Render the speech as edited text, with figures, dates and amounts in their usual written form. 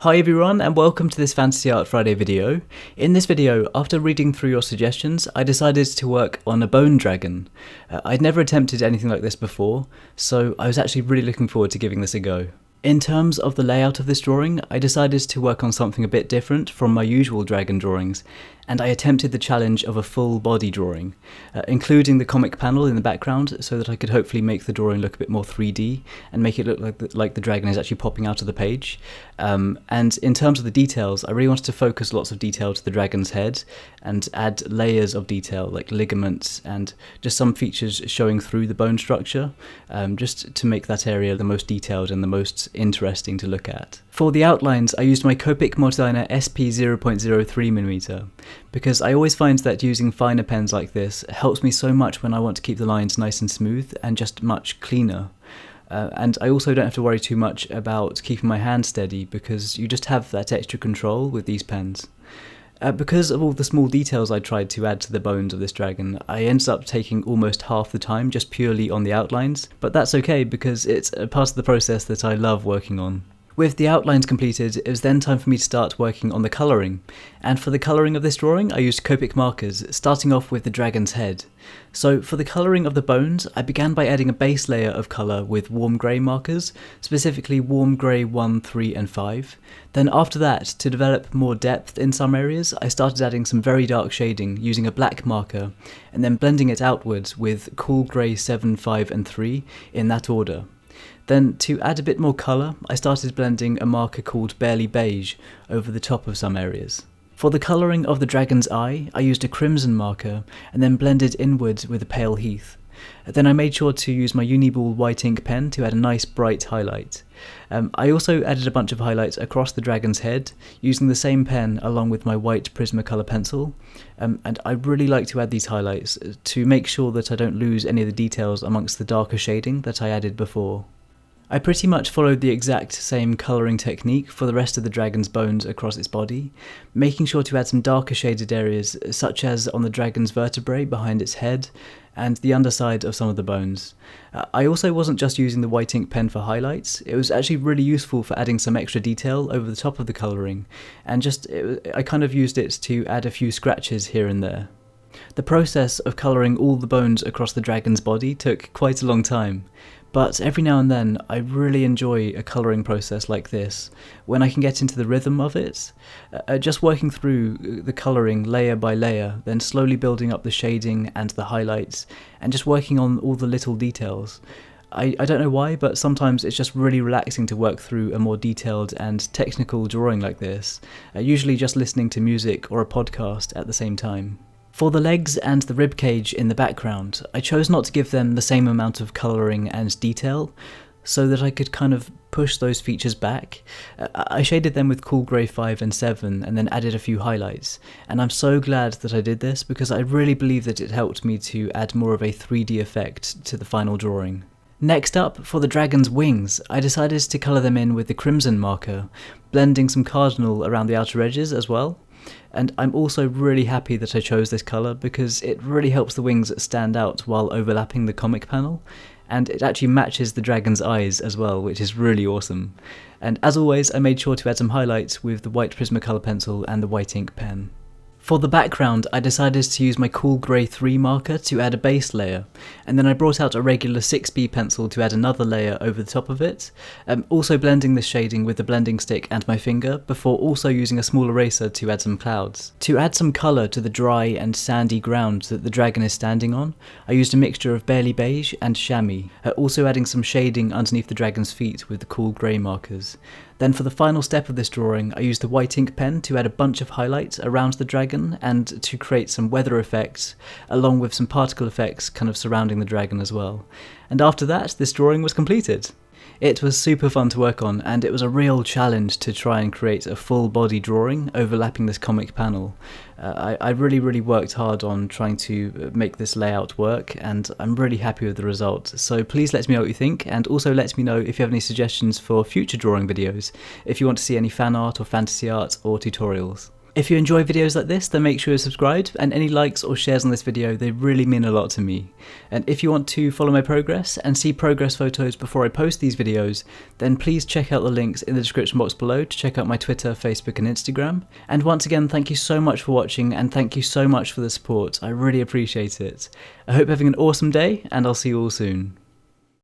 Hi everyone and welcome to this Fantasy Art Friday video. In this video, after reading through your suggestions, I decided to work on a bone dragon. I'd never attempted anything like this before, so I was actually really looking forward to giving this a go. In terms of the layout of this drawing, I decided to work on something a bit different from my usual dragon drawings, and I attempted the challenge of a full body drawing, including the comic panel in the background so that I could hopefully make the drawing look a bit more 3D and make it look like the dragon is actually popping out of the page. And in terms of the details, I really wanted to focus lots of detail to the dragon's head and add layers of detail like ligaments and just some features showing through the bone structure, just to make that area the most detailed and the most interesting to look at. For the outlines, I used my Copic Multiliner SP 0.03mm because I always find that using finer pens like this helps me so much when I want to keep the lines nice and smooth and just much cleaner. And I also don't have to worry too much about keeping my hand steady because you just have that extra control with these pens. Because of all the small details I tried to add to the bones of this dragon, I ended up taking almost half the time just purely on the outlines, but that's okay because it's a part of the process that I love working on. With the outlines completed, it was then time for me to start working on the colouring, and for the colouring of this drawing I used Copic Markers, starting off with the dragon's head. So for the colouring of the bones, I began by adding a base layer of colour with warm grey markers, specifically warm grey 1, 3 and 5. Then after that, to develop more depth in some areas, I started adding some very dark shading using a black marker, and then blending it outwards with cool grey 7, 5 and 3 in that order. Then, to add a bit more colour, I started blending a marker called Barely Beige over the top of some areas. For the colouring of the dragon's eye, I used a crimson marker and then blended inwards with a pale heath. Then I made sure to use my Uni-Ball white ink pen to add a nice bright highlight. I also added a bunch of highlights across the dragon's head using the same pen along with my white Prismacolor pencil, and I really like to add these highlights to make sure that I don't lose any of the details amongst the darker shading that I added before. I pretty much followed the exact same colouring technique for the rest of the dragon's bones across its body, making sure to add some darker shaded areas such as on the dragon's vertebrae behind its head and the underside of some of the bones. I also wasn't just using the white ink pen for highlights, it was actually really useful for adding some extra detail over the top of the colouring, and I kind of used it to add a few scratches here and there. The process of colouring all the bones across the dragon's body took quite a long time, but every now and then I really enjoy a colouring process like this, when I can get into the rhythm of it, just working through the colouring layer by layer, then slowly building up the shading and the highlights, and just working on all the little details. I don't know why, but sometimes it's just really relaxing to work through a more detailed and technical drawing like this, usually just listening to music or a podcast at the same time. For the legs and the ribcage in the background, I chose not to give them the same amount of colouring and detail, so that I could kind of push those features back. I shaded them with cool grey 5 and 7 and then added a few highlights, and I'm so glad that I did this because I really believe that it helped me to add more of a 3D effect to the final drawing. Next up, for the dragon's wings, I decided to colour them in with the crimson marker, blending some cardinal around the outer edges as well. And I'm also really happy that I chose this colour because it really helps the wings stand out while overlapping the comic panel, and it actually matches the dragon's eyes as well, which is really awesome. And as always, I made sure to add some highlights with the white Prismacolor pencil and the white ink pen. For the background, I decided to use my cool grey 3 marker to add a base layer, and then I brought out a regular 6B pencil to add another layer over the top of it, also blending the shading with the blending stick and my finger, before also using a small eraser to add some clouds. To add some colour to the dry and sandy ground that the dragon is standing on, I used a mixture of Barely Beige and Chamois, also adding some shading underneath the dragon's feet with the cool grey markers. Then for the final step of this drawing, I used the white ink pen to add a bunch of highlights around the dragon and to create some weather effects, along with some particle effects kind of surrounding the dragon as well. And after that, this drawing was completed. It was super fun to work on, and it was a real challenge to try and create a full body drawing overlapping this comic panel. I really worked hard on trying to make this layout work, and I'm really happy with the result. So please let me know what you think, and also let me know if you have any suggestions for future drawing videos, if you want to see any fan art or fantasy art or tutorials. If you enjoy videos like this, then make sure you're subscribed, and any likes or shares on this video, they really mean a lot to me. And if you want to follow my progress and see progress photos before I post these videos, then please check out the links in the description box below to check out my Twitter, Facebook and Instagram. And once again, thank you so much for watching, and thank you so much for the support. I really appreciate it. I hope you're having an awesome day, and I'll see you all soon.